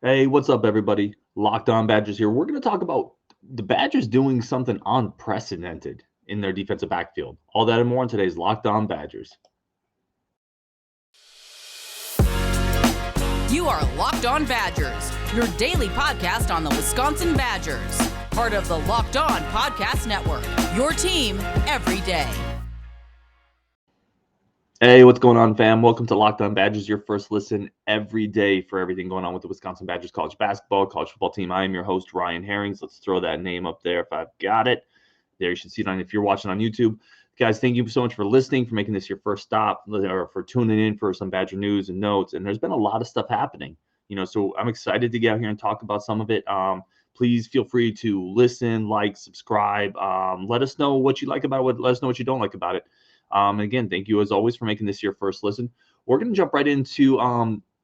Hey, what's up, everybody? Locked On Badgers here. We're going to talk about the Badgers doing something unprecedented in their defensive backfield. All that and more on today's Locked On Badgers. You are Locked On Badgers, your daily podcast on the Wisconsin Badgers. Part of the Locked On Podcast Network, your team every day. Hey, what's going on, fam? Welcome to Locked On Badgers, your first listen every day for everything going on with the Wisconsin Badgers college basketball, college football team. I am your host, Ryan Herrings. Let's throw that name up there if I've got it. There, you should see it on if you're watching on YouTube. Guys, thank you so much for listening, for making this your first stop, or for tuning in for some Badger news and notes. And there's been a lot of stuff happening, so I'm excited to get out here and talk about some of it. Please feel free to listen, like, subscribe. Let us know what you like about it. Let us know what you don't like about it. And again, thank you as always for making this your first listen. We're going to jump right into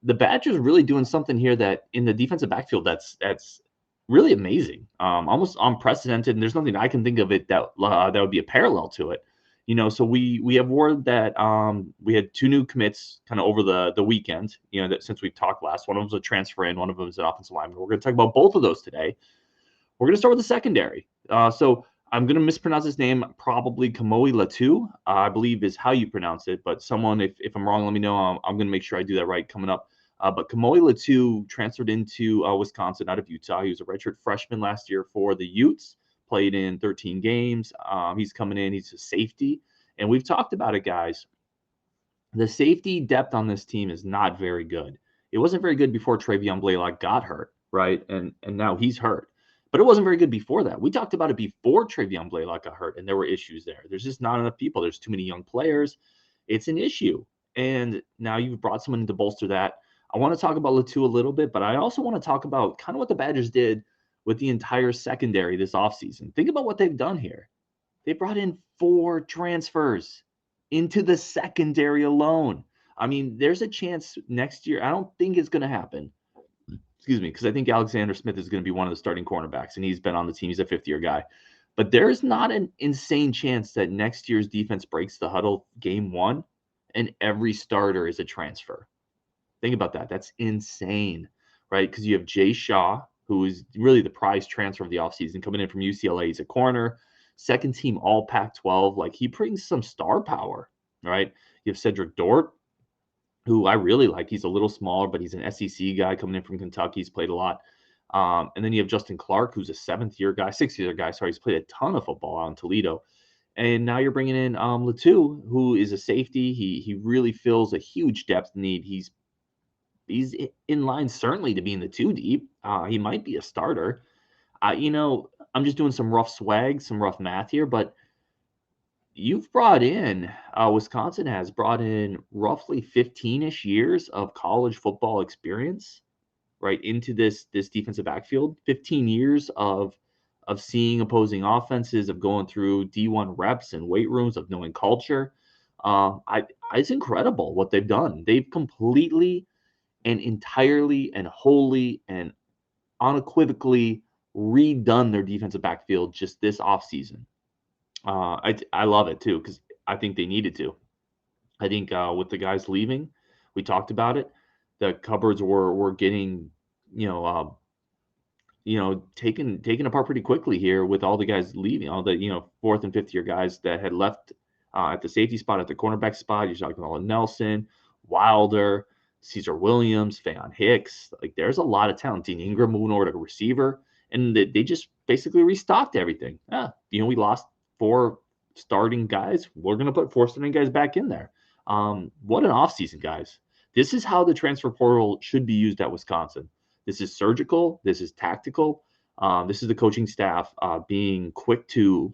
the Badgers really doing something here that in the defensive backfield that's really amazing, almost unprecedented. And there's nothing I can think of it that would be a parallel to it. So we have word that we had two new commits kind of over the weekend. That since we talked last, one of them was a transfer in, one of them is an offensive lineman. We're going to talk about both of those today. We're going to start with the secondary. So I'm going to mispronounce his name, probably Kamo'i Latu, I believe is how you pronounce it. But someone, if I'm wrong, let me know. I'm going to make sure I do that right coming up. But Kamo'i Latu transferred into Wisconsin out of Utah. He was a redshirt freshman last year for the Utes, played in 13 games. He's coming in. He's a safety. And we've talked about it, guys. The safety depth on this team is not very good. It wasn't very good before Travion Blaylock got hurt, right? And now he's hurt. But it wasn't very good before that. We talked about it before Travion Blaylock got hurt, and there were issues there. There's just not enough people. There's too many young players. It's an issue. And now you've brought someone in to bolster that. I want to talk about Latu a little bit, but I also want to talk about kind of what the Badgers did with the entire secondary this offseason. Think about what they've done here. They brought in 4 transfers into the secondary alone. I mean, there's a chance next year. I don't think it's going to happen. Excuse me, because I think Alexander Smith is going to be one of the starting cornerbacks, and he's been on the team. He's a fifth-year guy. But there's not an insane chance that next year's defense breaks the huddle game one and every starter is a transfer. Think about that. That's insane, right? Because you have Jay Shaw, who is really the prize transfer of the offseason, coming in from UCLA. He's a corner, second team all Pac-12. Like, he brings some star power, right? You have Cedric Dort, who I really like. He's a little smaller, but he's an SEC guy coming in from Kentucky. He's played a lot. And then you have Justin Clark, who's a sixth-year guy. Sorry, he's played a ton of football out in Toledo. And now you're bringing in Latu, who is a safety. He really fills a huge depth need. He's in line certainly to be in the 2 deep. He might be a starter. I'm just doing some rough math here, but you've brought in Wisconsin has brought in roughly 15-ish years of college football experience right into this defensive backfield. 15 years of seeing opposing offenses, of going through D1 reps and weight rooms, of knowing culture. It's incredible what they've done. They've completely and entirely and wholly and unequivocally redone their defensive backfield just this offseason. I love it too because I think they needed to. I think with the guys leaving, we talked about it. The cupboards were getting taken apart pretty quickly here with all the guys leaving, all the fourth and fifth year guys that had left at the safety spot, at the cornerback spot. You're talking about Nelson, Wilder, Caesar Williams, Faion Hicks. Like, there's a lot of talent. Dean Ingram moving over to receiver, and they just basically restocked everything. We lost 4 starting guys. We're going to put 4 starting guys back in there. What an offseason, guys. This is how the transfer portal should be used at Wisconsin. This is surgical. This is tactical. This is the coaching staff being quick to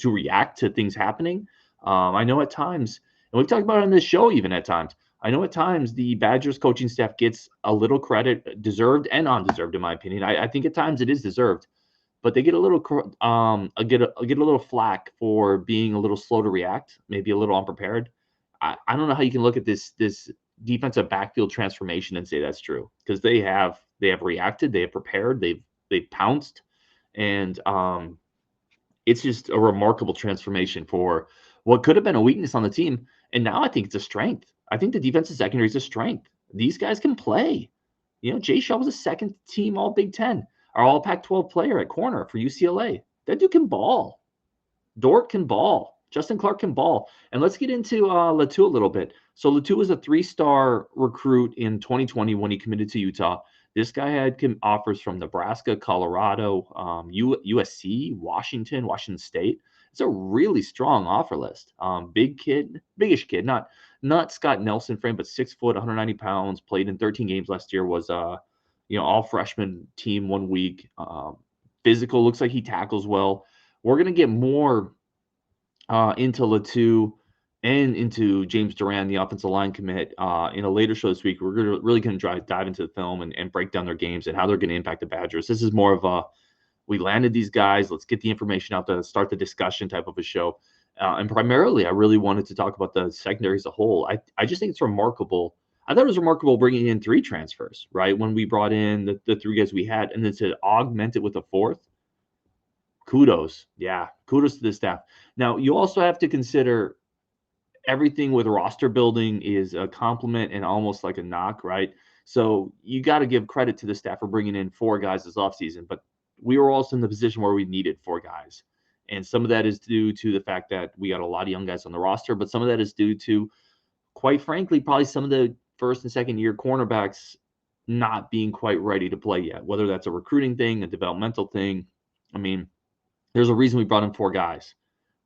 react to things happening. I know at times, and we've talked about it on this show even at times, I know at times the Badgers coaching staff gets a little credit, deserved and undeserved, in my opinion. I think at times it is deserved, but they get a little get a little flack for being a little slow to react, maybe a little unprepared. I don't know how you can look at this defensive backfield transformation and say that's true, because they have reacted, they have prepared, they've pounced, and it's just a remarkable transformation for what could have been a weakness on the team, and now I think it's a strength. I think the defensive secondary is a strength. These guys can play. Jay Shaw was a second team All Big Ten or All Pac-12 player at corner for UCLA. That dude can ball. Dort can ball. Justin Clark can ball. And let's get into Latu a little bit. So Latu was a 3-star recruit in 2020 when he committed to Utah. This guy had offers from Nebraska, Colorado, USC, Washington State. It's a really strong offer list. Biggish kid, not Scott Nelson frame, but 6 foot, 190 pounds. Played in 13 games last year. Was all freshman team 1 week. Physical, looks like he tackles well. We're gonna get more into Latu and into James Durand, the offensive line commit, in a later show this week. We're really going to dive into the film and break down their games and how they're going to impact the Badgers. This is more of a, we landed these guys, let's get the information out to start the discussion type of a show. And primarily, I really wanted to talk about the secondary as a whole. I just think it's remarkable. I thought it was remarkable bringing in 3 transfers, right? When we brought in the 3 guys we had, and then to augment it with a 4th. Kudos. Yeah, kudos to the staff. Now, you also have to consider everything with roster building is a compliment and almost like a knock, right? So you got to give credit to the staff for bringing in 4 guys this offseason, but we were also in the position where we needed 4 guys. And some of that is due to the fact that we got a lot of young guys on the roster, but some of that is due to, quite frankly, probably some of the first and second year cornerbacks not being quite ready to play yet, whether that's a recruiting thing, a developmental thing. I mean, there's a reason we brought in 4 guys,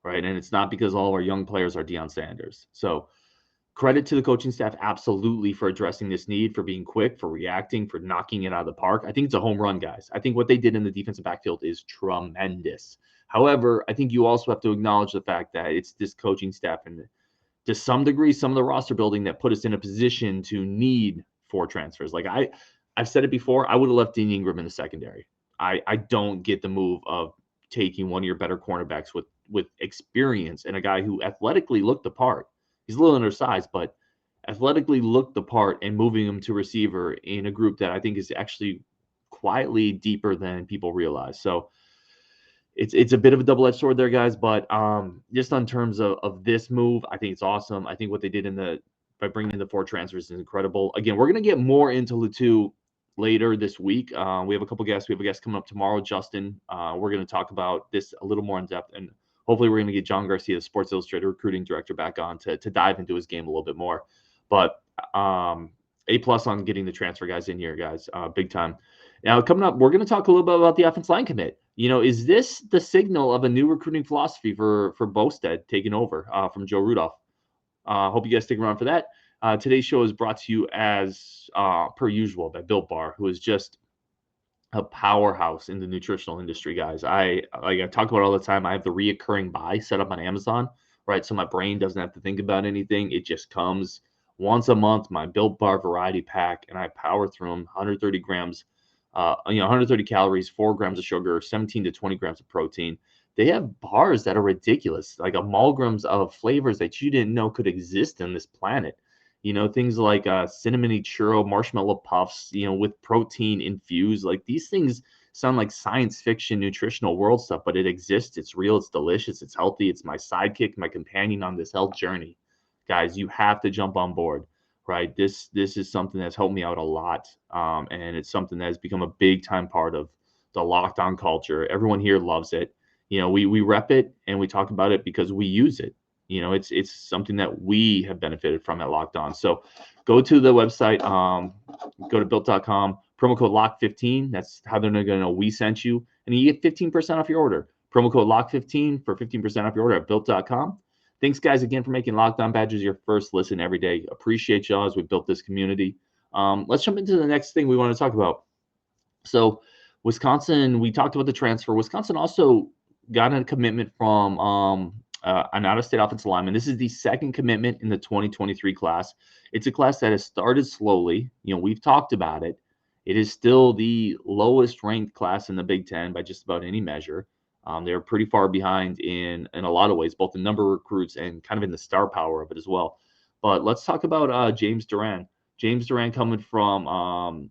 right? And it's not because all of our young players are Deion Sanders. So credit to the coaching staff absolutely for addressing this need, for being quick, for reacting, for knocking it out of the park. I think it's a home run, guys. I think what they did in the defensive backfield is tremendous. However, I think you also have to acknowledge the fact that it's this coaching staff and to some degree, some of the roster building that put us in a position to need 4 transfers. Like I've said it before, I would have left Dean Ingram in the secondary. I don't get the move of taking one of your better cornerbacks with experience and a guy who athletically looked the part. He's a little undersized, but athletically looked the part, and moving him to receiver in a group that I think is actually quietly deeper than people realize. So it's a bit of a double-edged sword there, guys. But just on terms of this move, I think it's awesome. I think what they did by bringing in the 4 transfers is incredible. Again, we're going to get more into Latu later this week. We have a couple guests. We have a guest coming up tomorrow, Justin. We're going to talk about this a little more in depth, and hopefully we're going to get John Garcia, the Sports Illustrated recruiting director, back on to dive into his game a little bit more. But A+ on getting the transfer guys in here, guys, big time. Now, coming up, we're going to talk a little bit about the offensive line commit. Is this the signal of a new recruiting philosophy for Bostad taking over from Joe Rudolph? Hope you guys stick around for that. Today's show is brought to you as per usual by Built Bar, who is just a powerhouse in the nutritional industry, guys. I talk about it all the time. I have the reoccurring buy set up on Amazon, right? So my brain doesn't have to think about anything. It just comes once a month, my Built Bar variety pack, and I power through them. 130 grams, 130 calories, 4 grams of sugar, 17 to 20 grams of protein. They have bars that are ridiculous, like amalgams of flavors that you didn't know could exist on this planet. Things like cinnamony churro, marshmallow puffs, with protein infused. Like, these things sound like science fiction, nutritional world stuff, but it exists. It's real. It's delicious. It's healthy. It's my sidekick, my companion on this health journey. Guys, you have to jump on board, right? This is something that's helped me out a lot. And it's something that has become a big time part of the Locked On culture. Everyone here loves it. We rep it and we talk about it because we use it. It's something that we have benefited from at Locked On. So go to the website, go to built.com, promo code LOCK15. That's how they're going to know we sent you. And you get 15% off your order. Promo code LOCK15 for 15% off your order at built.com. Thanks, guys, again, for making Locked On Badgers your first listen every day. Appreciate y'all as we built this community. Let's jump into the next thing we want to talk about. So Wisconsin, we talked about the transfer. Wisconsin also got a commitment from an out-of-state offensive lineman. This is the second commitment in the 2023 class. It's a class that has started slowly. We've talked about it. It is still the lowest ranked class in the Big Ten by just about any measure. They're pretty far behind in a lot of ways, both the number of recruits and kind of in the star power of it as well. But let's talk about James Durand. James Durand coming from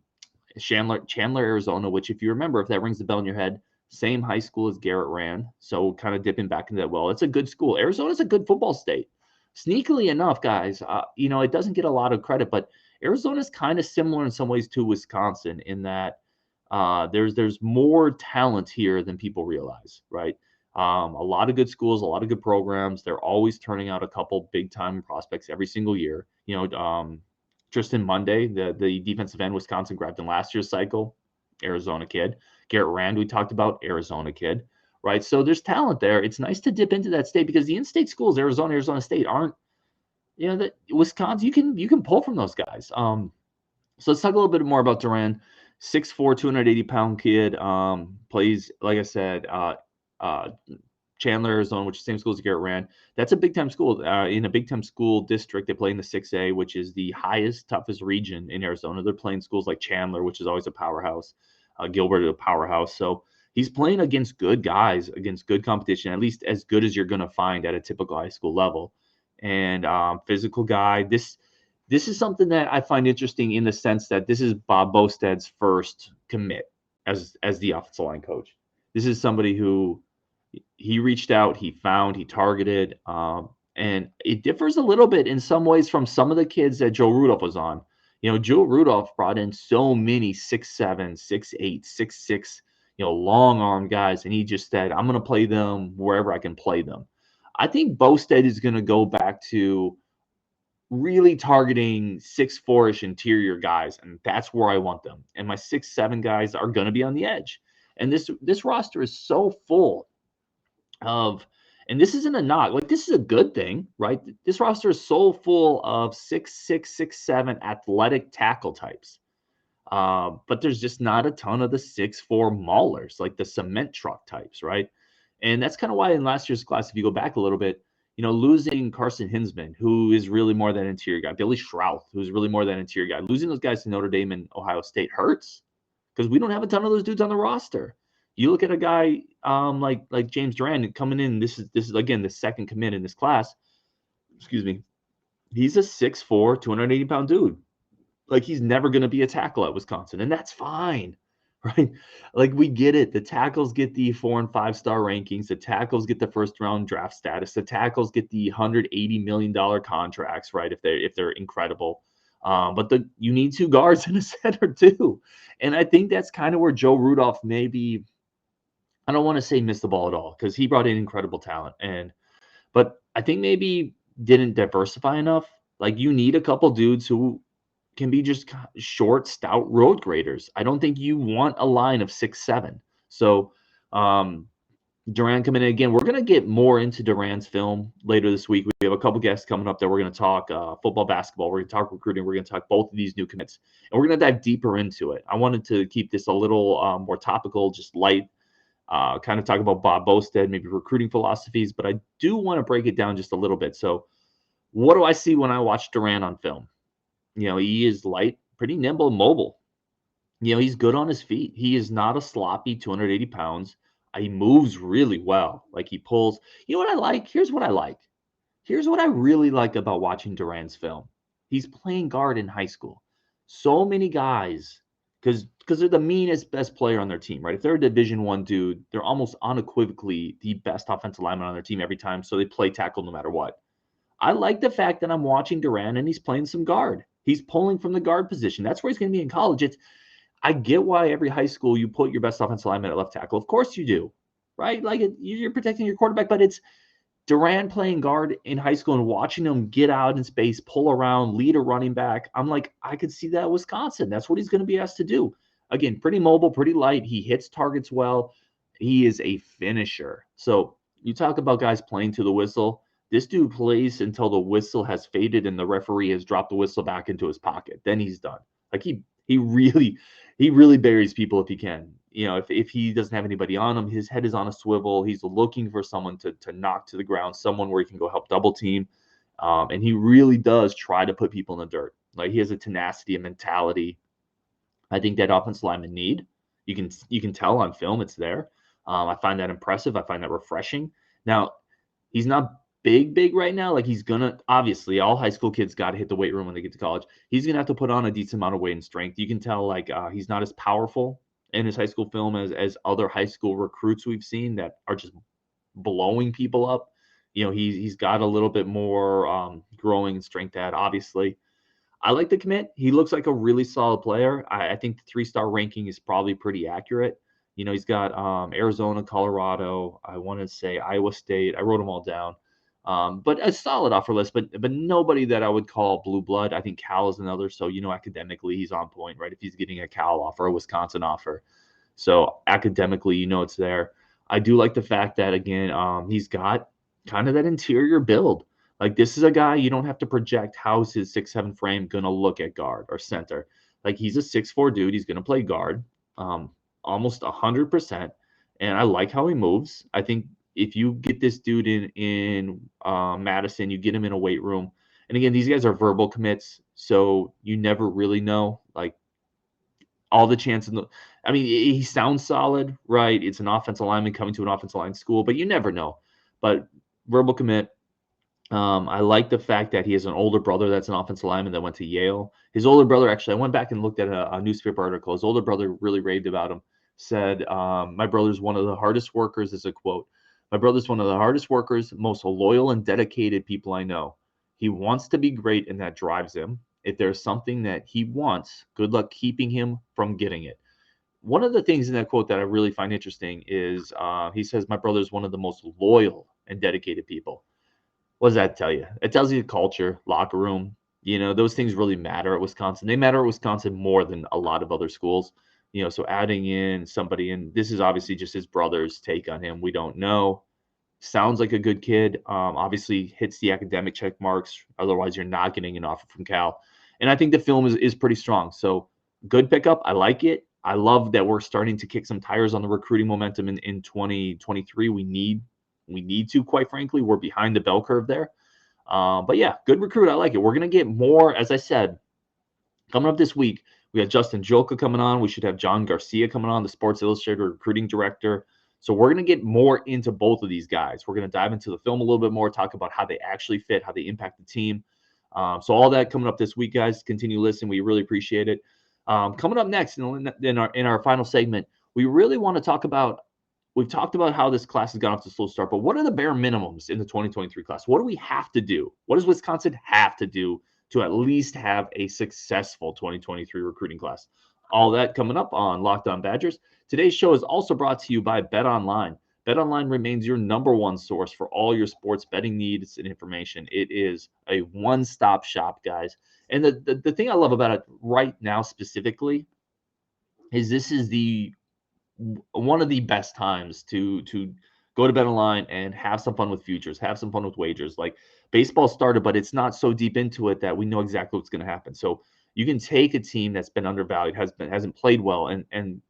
Chandler, Arizona, which, if you remember, if that rings the bell in your head, same high school as Garrett ran. So kind of dipping back into that. Well, it's a good school. Arizona's a good football state. Sneakily enough, guys, it doesn't get a lot of credit, but Arizona's kind of similar in some ways to Wisconsin in that there's more talent here than people realize, right? A lot of good schools, a lot of good programs. They're always turning out a couple big time prospects every single year. Tristan Monday, the defensive end Wisconsin grabbed in last year's cycle, Arizona kid. Garrett Rand, we talked about, Arizona kid, right? So there's talent there. It's nice to dip into that state because the in-state schools, Arizona State, aren't, that Wisconsin, you can pull from those guys. So let's talk a little bit more about Durand. 6'4", 280-pound kid. Plays, like I said, Chandler, Arizona, which is the same school as Garrett Rand. That's a big-time school. In a big-time school district, they play in the 6A, which is the highest, toughest region in Arizona. They're playing schools like Chandler, which is always a powerhouse. Gilbert, a powerhouse. So he's playing against good guys, against good competition, at least as good as you're going to find at a typical high school level. And physical guy. This is something that I find interesting in the sense that this is Bob Bostad's first commit as the offensive line coach. This is somebody who he reached out, he found, he targeted, and it differs a little bit in some ways from some of the kids that Joe Rudolph was on. Joe Rudolph brought in so many 6'7", 6'8", 6'6", long arm guys, and he just said, I'm going to play them wherever I can play them. I think Bostad is going to go back to really targeting 6'4"-ish interior guys, and that's where I want them. And my 6'7" guys are going to be on the edge. And this roster is so full of, and this isn't a knock, like this is a good thing, right? This roster is so full of 6'6", 6'7" athletic tackle types. But there's just not a ton of the 6'4" maulers, like the cement truck types, right? And that's kind of why in last year's class, if you go back a little bit, losing Carson Hinsman, who is really more that interior guy, Billy Schrouth, who's really more that interior guy, losing those guys to Notre Dame and Ohio State hurts because we don't have a ton of those dudes on the roster. You look at a guy like James Durand coming in. This is again the second commit in this class. Excuse me. He's a 6'4", 280-pound dude. Like he's never going to be a tackle at Wisconsin, and that's fine. Right? Like we get it. The tackles get the 4- and 5-star rankings. The tackles get the first-round draft status. The tackles get the $180 million contracts, right? If they're incredible. But you need two guards and a center too. And I think that's kind of where Joe Rudolph maybe, I don't want to say missed the ball at all because he brought in incredible talent. But I think maybe didn't diversify enough. Like you need a couple dudes who can be just short, stout road graders. I don't think you want a line of 6'7". So Durand coming in again. We're going to get more into Durand's film later this week. We have a couple guests coming up that we're going to talk football, basketball. We're going to talk recruiting. We're going to talk both of these new commits. And we're going to dive deeper into it. I wanted to keep this a little more topical, just light, kind of talk about Bob Bostad, maybe recruiting philosophies. But I do want to break it down just a little bit. So what do I see when I watch Durand on film? He is light, pretty nimble, mobile. He's good on his feet. He is not a sloppy 280 pounds. He moves really well. Like he pulls. You know what I like? Here's what I like. Here's what I really like about watching Durand's film. He's playing guard in high school. So many guys, because they're the meanest, best player on their team, right? If they're a Division I dude, they're almost unequivocally the best offensive lineman on their team every time. So they play tackle no matter what. I like the fact that I'm watching Durand and he's playing some guard. He's pulling from the guard position. That's where he's going to be in college. I get why every high school you put your best offensive lineman at left tackle. Of course you do, right? Like you're protecting your quarterback, but it's Durand playing guard in high school and watching him get out in space, pull around, lead a running back. I'm like, I could see that at Wisconsin. That's what he's going to be asked to do. Again, pretty mobile, pretty light. He hits targets well. He is a finisher. So you talk about guys playing to the whistle. This dude plays until the whistle has faded and the referee has dropped the whistle back into his pocket. Then he's done. Like he really buries people if he can. If he doesn't have anybody on him, his head is on a swivel. He's looking for someone to knock to the ground, someone where he can go help double team. And he really does try to put people in the dirt. Like he has a tenacity, a mentality. I think that offensive linemen need. You can tell on film it's there. I find that impressive. I find that refreshing. Now, he's not big right now. Like he's gonna, obviously all high school kids got to hit the weight room when they get to college. He's gonna have to put on a decent amount of weight and strength. You can tell like he's not as powerful in his high school film as other high school recruits we've seen that are just blowing people up. He's got a little bit more growing strength to add. Obviously, I like the commit. He looks like a really solid player. I think the 3-star ranking is probably pretty accurate. He's got Arizona, Colorado, I want to say Iowa State. I wrote them all down. But a solid offer list, but nobody that I would call blue blood. I think Cal is another. So, academically, he's on point, right? If he's getting a Cal offer, a Wisconsin offer. So academically, it's there. I do like the fact that, again, he's got kind of that interior build. Like, this is a guy you don't have to project how's his 6'7" frame going to look at guard or center. Like, he's a 6'4" dude. He's going to play guard almost 100%. And I like how he moves. I think if you get this dude in Madison, you get him in a weight room. And again, these guys are verbal commits, so you never really know. Like, all the chances. I mean, he sounds solid, right? It's an offensive lineman coming to an offensive line school, but you never know. But verbal commit. I like the fact that he has an older brother that's an offensive lineman that went to Yale. His older brother, actually, I went back and looked at a newspaper article. His older brother really raved about him. Said, my brother's one of the hardest workers, is a quote. My brother's one of the hardest workers, most loyal and dedicated people I know. He wants to be great, and that drives him. If there's something that he wants, good luck keeping him from getting it. One of the things in that quote that I really find interesting is he says, my brother's one of the most loyal and dedicated people. What does that tell you? It tells you the culture, locker room. Those things really matter at Wisconsin. They matter at Wisconsin more than a lot of other schools. So adding in somebody, and this is obviously just his brother's take on him. We don't know. Sounds like a good kid. Obviously hits the academic check marks. Otherwise, you're not getting an offer from Cal. And I think the film is pretty strong. So good pickup. I like it. I love that we're starting to kick some tires on the recruiting momentum in 2023. We need to, quite frankly. We're behind the bell curve there. But yeah, good recruit. I like it. We're going to get more, as I said, coming up this week. We have Justin Jolka coming on. We should have John Garcia coming on, the Sports Illustrated recruiting director. So we're going to get more into both of these guys. We're going to dive into the film a little bit more, talk about how they actually fit, how they impact the team. So all that coming up this week, guys. Continue listening. We really appreciate it. Coming up next in our final segment, we really want to talk about. We've talked about how this class has gone off to a slow start, but what are the bare minimums in the 2023 class? What do we have to do? What does Wisconsin have to do to at least have a successful 2023 recruiting class? All that coming up on Locked On Badgers. Today's show is also brought to you by BetOnline. BetOnline remains your number one source for all your sports betting needs and information. It is a one-stop shop, guys. And the thing I love about it right now specifically is this is one of the best times to go to BetOnline and have some fun with futures, have some fun with wagers. Like, baseball started, but it's not so deep into it that we know exactly what's going to happen. So you can take a team that's been undervalued, hasn't played well, and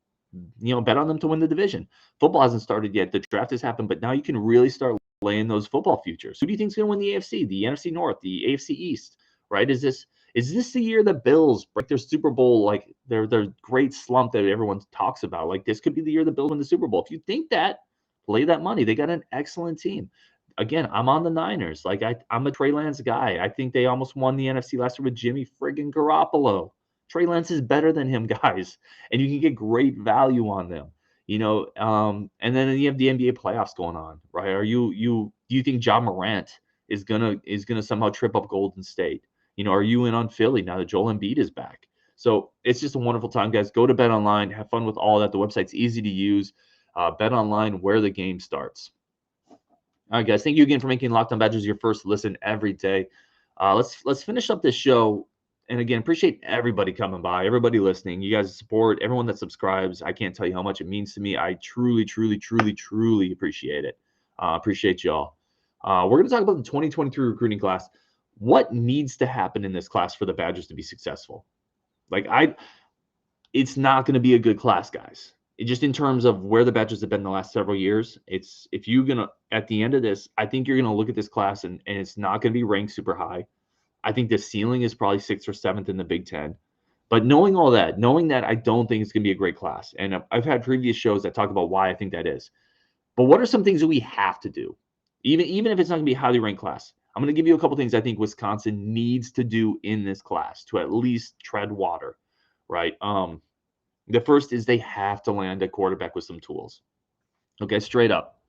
bet on them to win the division. Football hasn't started yet. The draft has happened, but now you can really start laying those football futures. Who do you think is going to win the AFC, the NFC North, the AFC East? Right? Is this the year the Bills break their Super Bowl, like their great slump that everyone talks about? Like, this could be the year the Bills win the Super Bowl. If you think that, lay that money. They got an excellent team. Again, I'm on the Niners. Like, I'm a Trey Lance guy. I think they almost won the NFC last year with Jimmy friggin' Garoppolo. Trey Lance is better than him, guys, and you can get great value on them. And then you have the NBA playoffs going on, right? Do you think Ja Morant is gonna somehow trip up Golden State? Are you in on Philly now that Joel Embiid is back? So it's just a wonderful time, guys. Go to BetOnline, have fun with all that. The website's easy to use. BetOnline, where the game starts. All right, guys. Thank you again for making Locked On Badgers your first listen every day. Let's finish up this show. And again, appreciate everybody coming by, everybody listening. You guys support, everyone that subscribes. I can't tell you how much it means to me. I truly, truly, truly, truly appreciate it. Appreciate y'all. We're going to talk about the 2023 recruiting class. What needs to happen in this class for the Badgers to be successful? It's not going to be a good class, guys. Just in terms of where the Badgers have been the last several years, if you're going to, at the end of this, I think you're going to look at this class and it's not going to be ranked super high. I think the ceiling is probably 6th or 7th in the Big Ten. But knowing all that, I don't think it's going to be a great class. And I've had previous shows that talk about why I think that is. But what are some things that we have to do? Even if it's not going to be a highly ranked class, I'm going to give you a couple things I think Wisconsin needs to do in this class to at least tread water, right? The first is they have to land a quarterback with some tools. Okay, straight up.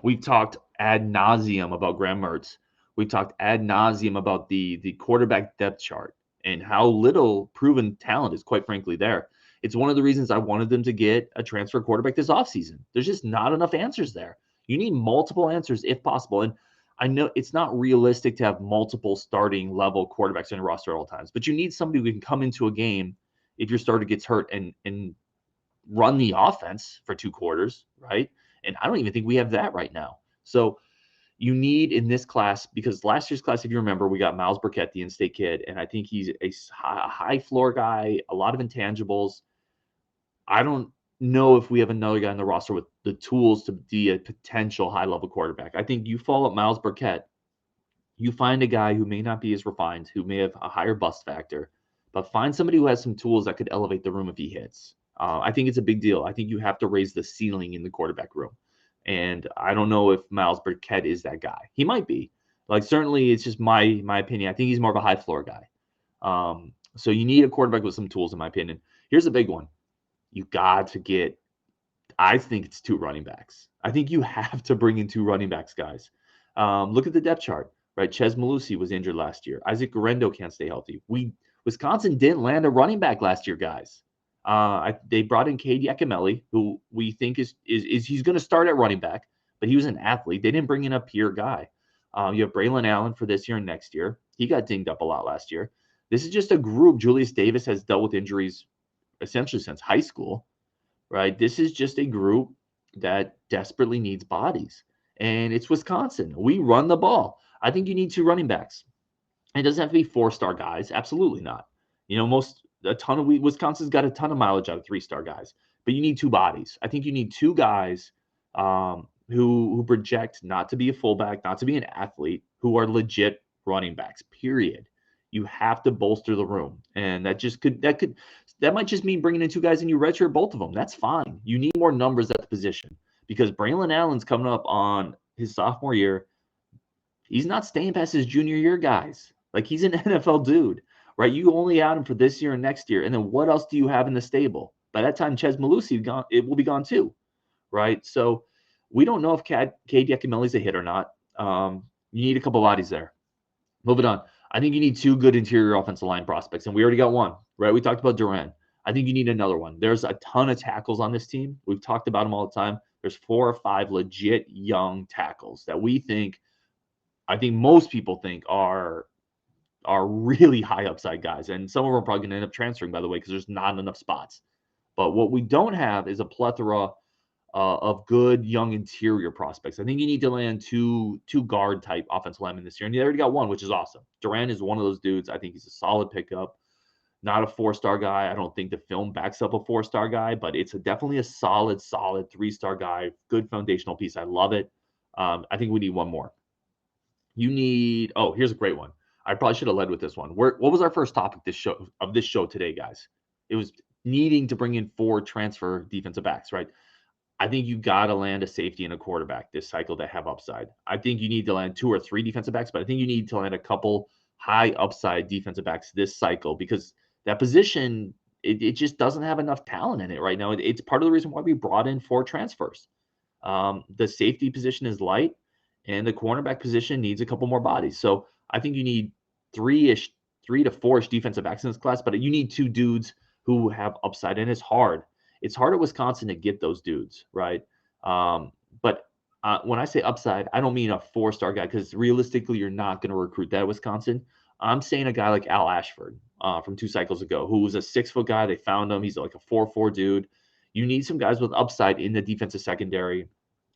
We've talked ad nauseum about Graham Mertz. We talked ad nauseum about the quarterback depth chart. and how little proven talent is, quite frankly, there. It's one of the reasons I wanted them to get a transfer quarterback this offseason. There's just not enough answers there. You need multiple answers if possible. And I know it's not realistic to have multiple starting level quarterbacks in your roster at all times, but you need somebody who can come into a game if your starter gets hurt and run the offense for 2 quarters, right? And I don't even think we have that right now. So you need in this class, because last year's class, if you remember, we got Miles Burkett, the in-state kid, and I think he's a high floor guy, a lot of intangibles. I don't know if we have another guy on the roster with the tools to be a potential high-level quarterback. I think you follow up Miles Burkett, you find a guy who may not be as refined, who may have a higher bust factor, but find somebody who has some tools that could elevate the room if he hits. I think it's a big deal. I think you have to raise the ceiling in the quarterback room. And I don't know if Miles Burkett is that guy. He might be. Like, certainly it's just my opinion. I think he's more of a high floor guy. So you need a quarterback with some tools, in my opinion. Here's a big one. You got to get, I think it's 2 running backs. I think you have to bring in 2 running backs, guys. Look at the depth chart, right? Ches Malusi was injured last year. Isaac Guerrero can't stay healthy. Wisconsin didn't land a running back last year, guys. They brought in Kamo'i Latu, who we think is he's going to start at running back, but he was an athlete. They didn't bring in a pure guy. You have Braylon Allen for this year and next year. He got dinged up a lot last year. This is just a group. Julius Davis has dealt with injuries essentially since high school, right? This is just a group that desperately needs bodies, and it's Wisconsin. We run the ball. I think you need 2 running backs. It doesn't have to be 4-star guys. Absolutely not. You know, Wisconsin's got a ton of mileage out of 3-star guys, but you need 2 bodies. I think you need 2 guys who project not to be a fullback, not to be an athlete, who are legit running backs. Period. You have to bolster the room, and that might just mean bringing in 2 guys and you redshirt both of them. That's fine. You need more numbers at the position because Braylon Allen's coming up on his sophomore year. He's not staying past his junior year, guys. Like, he's an NFL dude. Right, you only add him for this year and next year, and then what else do you have in the stable? By that time, Ches Malusi will be gone too, right? So we don't know if Cade Yakameli's a hit or not. You need a couple bodies there. Moving on, I think you need 2 good interior offensive line prospects, and we already got one, right? We talked about Durand. I think you need another one. There's a ton of tackles on this team. We've talked about them all the time. There's 4 or 5 legit young tackles that I think most people think are really high upside guys. And some of them are probably going to end up transferring, by the way, because there's not enough spots. But what we don't have is a plethora of good young interior prospects. I think you need to land two guard type offensive linemen this year. And you already got one, which is awesome. Durand is one of those dudes. I think he's a solid pickup. Not a 4-star guy. I don't think the film backs up a 4-star guy, but it's definitely a solid 3-star guy. Good foundational piece. I love it. I think we need one more. Here's a great one. I probably should have led with this one. What was our first topic this show today, guys? It was needing to bring in 4 transfer defensive backs, right? I think you got to land a safety and a quarterback this cycle that have upside. I think you need to land 2 or 3 defensive backs, but I think you need to land a couple high upside defensive backs this cycle because that position, it just doesn't have enough talent in it right now. It's part of the reason why we brought in 4 transfers. The safety position is light, and the cornerback position needs a couple more bodies. So I think you need 3 to 4-ish defensive backs in this class, but you need 2 dudes who have upside, and it's hard. It's hard at Wisconsin to get those dudes, right? But when I say upside, I don't mean a 4-star guy because realistically, you're not going to recruit that at Wisconsin. I'm saying a guy like Al Ashford from 2 cycles ago, who was a 6-foot guy. They found him. He's like a 4.4 dude. You need some guys with upside in the defensive secondary.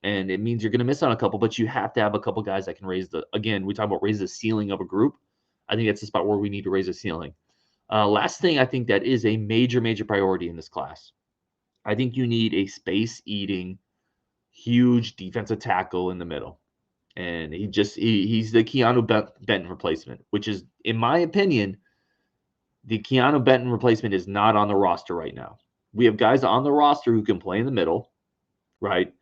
And it means you're going to miss on a couple, but you have to have a couple guys that can raise we talk about raise the ceiling of a group. I think that's the spot where we need to raise the ceiling. Last thing I think that is a major priority in this class. I think you need a space-eating, huge defensive tackle in the middle. And he's the Keanu Benton replacement, which is, in my opinion, the Keanu Benton replacement is not on the roster right now. We have guys on the roster who can play in the middle, right?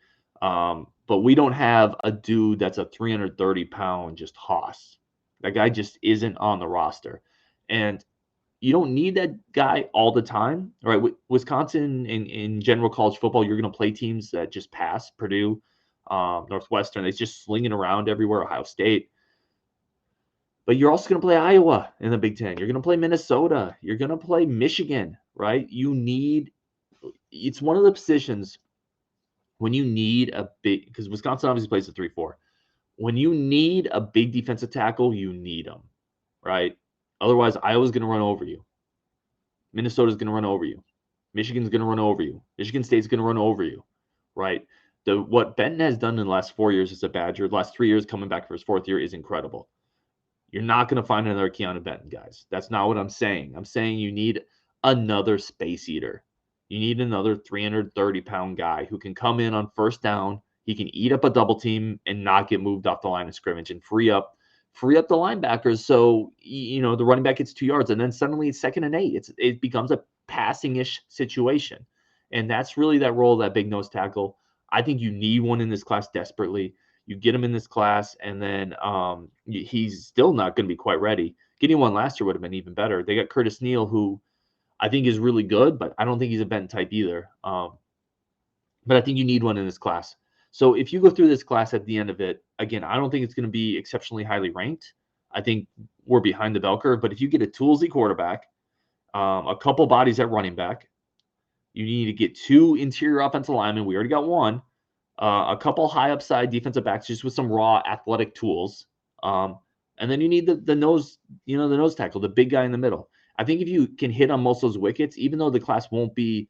But we don't have a dude that's a 330-pound just hoss. That guy just isn't on the roster. And you don't need that guy all the time, right? Wisconsin in general college football, you're going to play teams that just pass Purdue, Northwestern. It's just slinging around everywhere, Ohio State. But you're also going to play Iowa in the Big Ten. You're going to play Minnesota. You're going to play Michigan, right? It's one of the positions when you need a big, because Wisconsin obviously plays a 3-4. When you need a big defensive tackle, you need them, right? Otherwise, Iowa's going to run over you. Minnesota's going to run over you. Michigan's going to run over you. Michigan State's going to run over you, right? What Benton has done in the last 4 years as a Badger, the last 3 years coming back for his 4th year, is incredible. You're not going to find another Keanu Benton, guys. That's not what I'm saying. I'm saying you need another space eater. You need another 330-pound guy who can come in on first down. He can eat up a double team and not get moved off the line of scrimmage and free up the linebackers. So, the running back gets 2 yards and then suddenly it's 2nd and 8. It becomes a passing-ish situation. And that's really that role of that big nose tackle. I think you need one in this class desperately. You get him in this class, and then he's still not going to be quite ready. Getting one last year would have been even better. They got Curtis Neal, who I think is really good, but I don't think he's a Benton type either. But I think you need one in this class. So if you go through this class at the end of it, again, I don't think it's going to be exceptionally highly ranked. I think we're behind the bell curve. But if you get a toolsy quarterback, a couple bodies at running back, you need to get 2 interior offensive linemen. We already got one. A couple high upside defensive backs just with some raw athletic tools. And then you need the nose, the nose tackle, the big guy in the middle. I think if you can hit on most of those wickets, even though the class won't be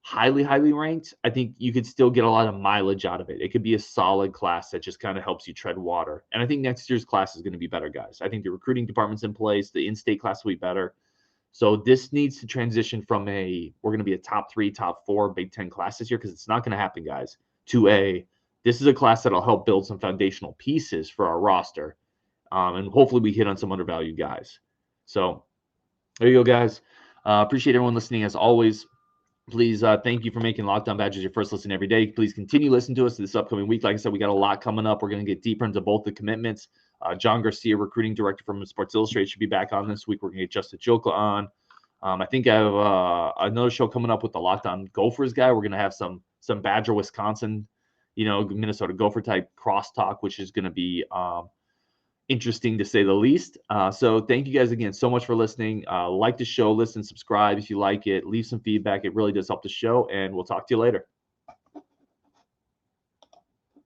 highly, highly ranked, I think you could still get a lot of mileage out of it. It could be a solid class that just kind of helps you tread water. And I think next year's class is going to be better, guys. I think the recruiting department's in place. The in-state class will be better. So this needs to transition from we're going to be a top 3, top 4 Big Ten class this year, because it's not going to happen, guys, to this is a class that'll help build some foundational pieces for our roster. And hopefully we hit on some undervalued guys. So there you go, guys. Appreciate everyone listening as always. Please, thank you for making Locked On Badgers your first listen every day. Please continue listening to us this upcoming week. Like I said, we got a lot coming up. We're going to get deeper into both the commitments. John Garcia, recruiting director from Sports Illustrated, should be back on this week. We're going to get Justin Jokla on. I think I have another show coming up with the Locked On Gophers guy. We're going to have some Badger, Wisconsin, Minnesota Gopher type crosstalk, which is going to be interesting to say the least. So thank you guys again so much for listening. Like the show, listen, subscribe if you like it, leave some feedback. It really does help the show, and we'll talk to you later.